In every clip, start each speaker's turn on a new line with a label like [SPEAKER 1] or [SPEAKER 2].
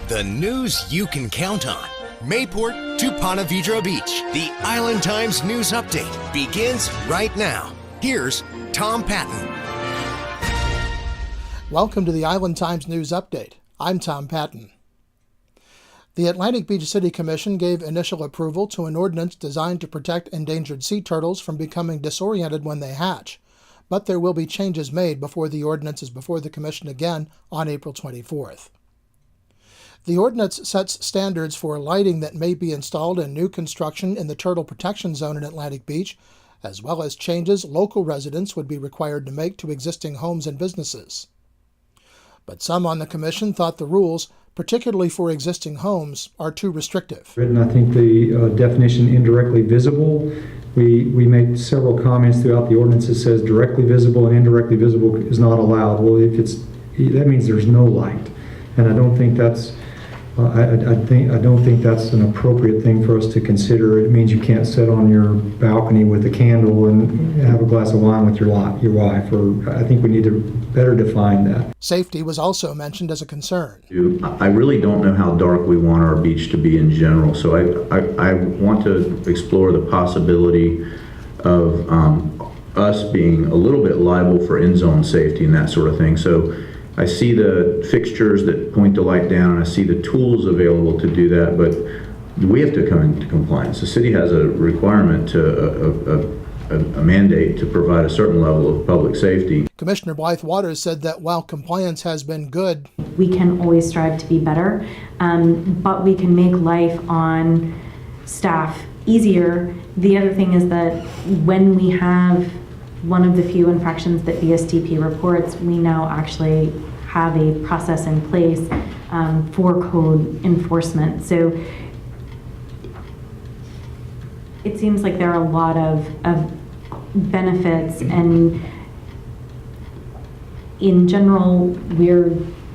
[SPEAKER 1] The news you can count on. Mayport to Ponte Vedra Beach. The Island Times News Update begins right now. Here's Tom Patton.
[SPEAKER 2] Welcome to the Island Times News Update. I'm Tom Patton. The Atlantic Beach City Commission gave initial approval to an ordinance designed to protect endangered sea turtles from becoming disoriented when they hatch. But there will be changes made before the ordinance is before the Commission again on April 24th. The ordinance sets standards for lighting that may be installed in new construction in the Turtle Protection Zone in Atlantic Beach, as well as changes local residents would be required to make to existing homes and businesses. But some on the Commission thought the rules, particularly for existing homes, are too restrictive.
[SPEAKER 3] I think the definition indirectly visible, we made several comments throughout the ordinance that says directly visible and indirectly visible is not allowed. Well, that means there's no light, and I don't think that's I don't think that's an appropriate thing for us to consider. It means you can't sit on your balcony with a candle and have a glass of wine with your wife. Or I think we need to better define that.
[SPEAKER 2] Safety was also mentioned as a concern.
[SPEAKER 4] I really don't know how dark we want our beach to be in general, so I want to explore the possibility of us being a little bit liable for in-zone safety and that sort of thing. So I see the fixtures that point the light down, and I see the tools available to do that, but we have to come into compliance. The city has a requirement to a mandate to provide a certain level of public safety.
[SPEAKER 2] Commissioner Blythe Waters said that while compliance has been good,
[SPEAKER 5] we can always strive to be better, but we can make life on staff easier. The other thing is that when we have one of the few infractions that BSTP reports, we now actually have a process in place for code enforcement. So it seems like there are a lot of benefits, and in general, we're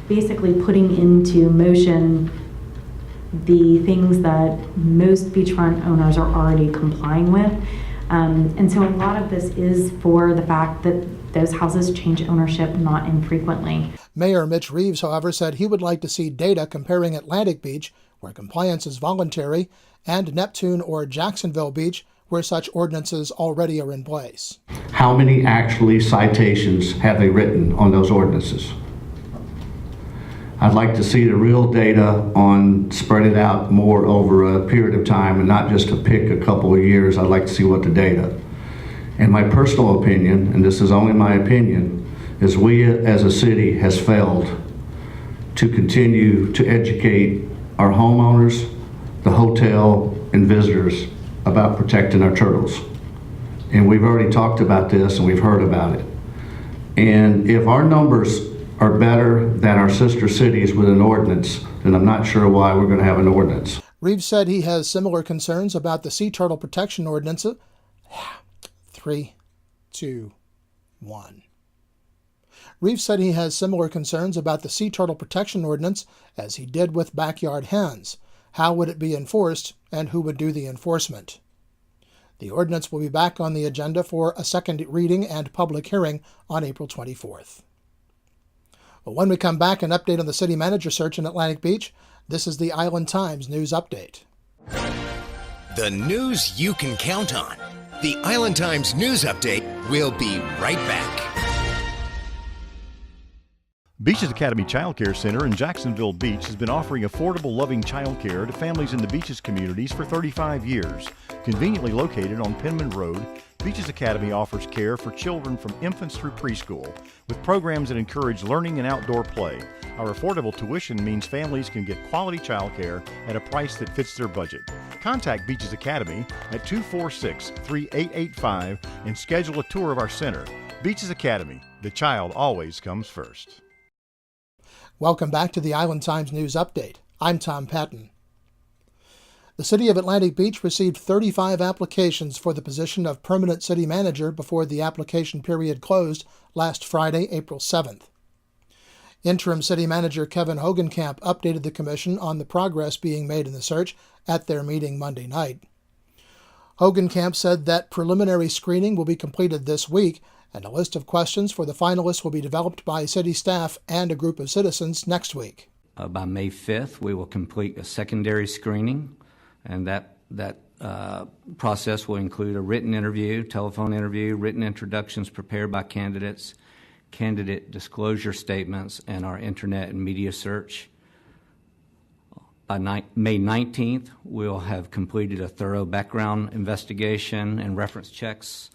[SPEAKER 5] basically putting into motion the things that most beachfront owners are already complying with. And so a lot of this is for the fact that those houses change ownership not infrequently.
[SPEAKER 2] Mayor Mitch Reeves, however, said he would like to see data comparing Atlantic Beach, where compliance is voluntary, and Neptune or Jacksonville Beach, where such ordinances already are in place.
[SPEAKER 6] How many actually citations have they written on those ordinances? I'd like to see the real data on spread it out more over a period of time and not just to pick a couple of years. I'd like to see what the data. And my personal opinion, and this is only my opinion, is we as a city has failed to continue to educate our homeowners, the hotel, and visitors about protecting our turtles. And we've already talked about this and we've heard about it. And if our numbers are better than our sister cities with an ordinance, then I'm not sure why we're going to have an ordinance.
[SPEAKER 2] Reeves said he has similar concerns about the Sea Turtle Protection Ordinance. 3, 2, 1. Reeves said he has similar concerns about the Sea Turtle Protection Ordinance as he did with backyard hens. How would it be enforced, and who would do the enforcement? The ordinance will be back on the agenda for a second reading and public hearing on April 24th. Well, when we come back, an update on the city manager search in Atlantic Beach. This is the Island Times News Update.
[SPEAKER 1] The news you can count on. The Island Times News Update will be right back.
[SPEAKER 7] Beaches Academy Child Care Center in Jacksonville Beach has been offering affordable, loving child care to families in the Beaches communities for 35 years. Conveniently located on Penman Road, Beaches Academy offers care for children from infants through preschool, with programs that encourage learning and outdoor play. Our affordable tuition means families can get quality child care at a price that fits their budget. Contact Beaches Academy at 246-3885 and schedule a tour of our center. Beaches Academy, the child always comes first.
[SPEAKER 2] Welcome back to the Island Times News Update. I'm Tom Patton. The City of Atlantic Beach received 35 applications for the position of permanent city manager before the application period closed last Friday, April 7th. Interim City Manager Kevin Hogenkamp updated the Commission on the progress being made in the search at their meeting Monday night. Hogenkamp said that preliminary screening will be completed this week, and a list of questions for the finalists will be developed by city staff and a group of citizens next week.
[SPEAKER 6] By May 5th, we will complete a secondary screening, and that process will include a written interview, telephone interview, written introductions prepared by candidates, candidate disclosure statements, and our internet and media search. By May 19th, we'll have completed a thorough background investigation and reference checks,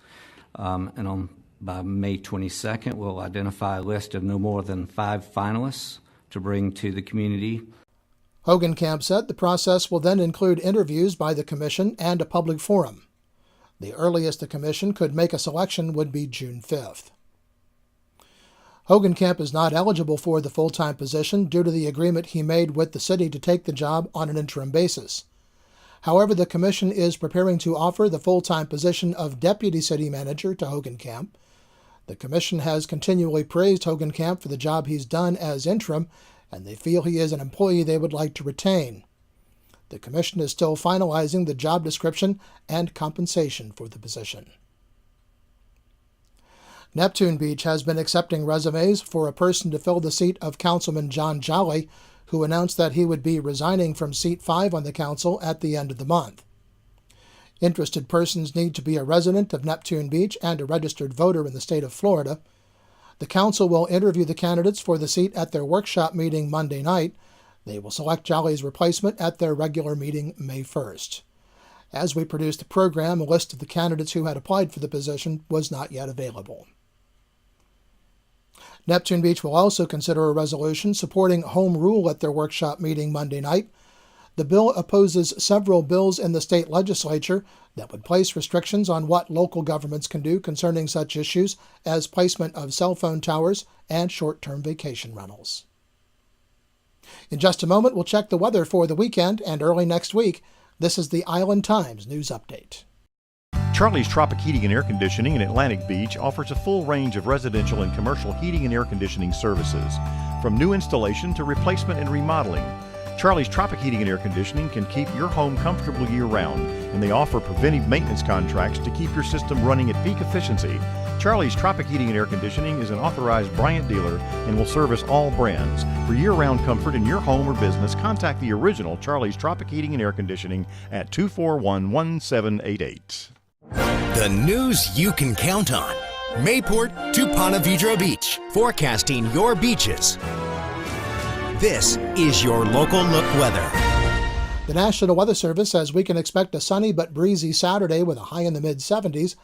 [SPEAKER 6] by May 22nd, we'll identify a list of no more than 5 finalists to bring to the community.
[SPEAKER 2] Hogenkamp said the process will then include interviews by the Commission and a public forum. The earliest the Commission could make a selection would be June 5th. Hogenkamp is not eligible for the full-time position due to the agreement he made with the city to take the job on an interim basis. However, the Commission is preparing to offer the full-time position of Deputy City Manager to Hogenkamp. The Commission has continually praised Hogenkamp for the job he's done as interim, and they feel he is an employee they would like to retain. The Commission is still finalizing the job description and compensation for the position. Neptune Beach has been accepting resumes for a person to fill the seat of Councilman John Jolly, who announced that he would be resigning from Seat 5 on the council at the end of the month. Interested persons need to be a resident of Neptune Beach and a registered voter in the state of Florida. The council will interview the candidates for the seat at their workshop meeting Monday night. They will select Jolly's replacement at their regular meeting May 1st. As we produced the program, a list of the candidates who had applied for the position was not yet available. Neptune Beach will also consider a resolution supporting home rule at their workshop meeting Monday night. The bill opposes several bills in the state legislature that would place restrictions on what local governments can do concerning such issues as placement of cell phone towers and short-term vacation rentals. In just a moment, we'll check the weather for the weekend and early next week. This is the Island Times News Update.
[SPEAKER 7] Charlie's Tropic Heating and Air Conditioning in Atlantic Beach offers a full range of residential and commercial heating and air conditioning services, from new installation to replacement and remodeling. Charlie's Tropic Heating and Air Conditioning can keep your home comfortable year-round, and they offer preventive maintenance contracts to keep your system running at peak efficiency. Charlie's Tropic Heating and Air Conditioning is an authorized Bryant dealer and will service all brands. For year-round comfort in your home or business, contact the original Charlie's Tropic Heating and Air Conditioning at 241-1788.
[SPEAKER 1] The news you can count on. Mayport to Ponte Vedra Beach, forecasting your beaches. This is your local look weather.
[SPEAKER 2] The National Weather Service says we can expect a sunny but breezy Saturday with a high in the mid-70s.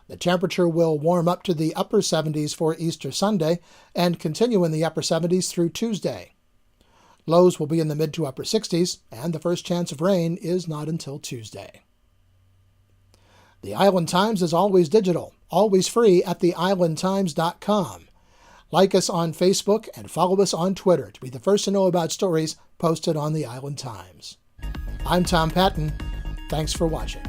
[SPEAKER 2] The temperature will warm up to the upper 70s for Easter Sunday and continue in the upper 70s through Tuesday. Lows will be in the mid to upper 60s, and the first chance of rain is not until Tuesday. The Island Times is always digital, always free at theislandtimes.com. Like us on Facebook and follow us on Twitter to be the first to know about stories posted on the Island Times. I'm Tom Patton. Thanks for watching.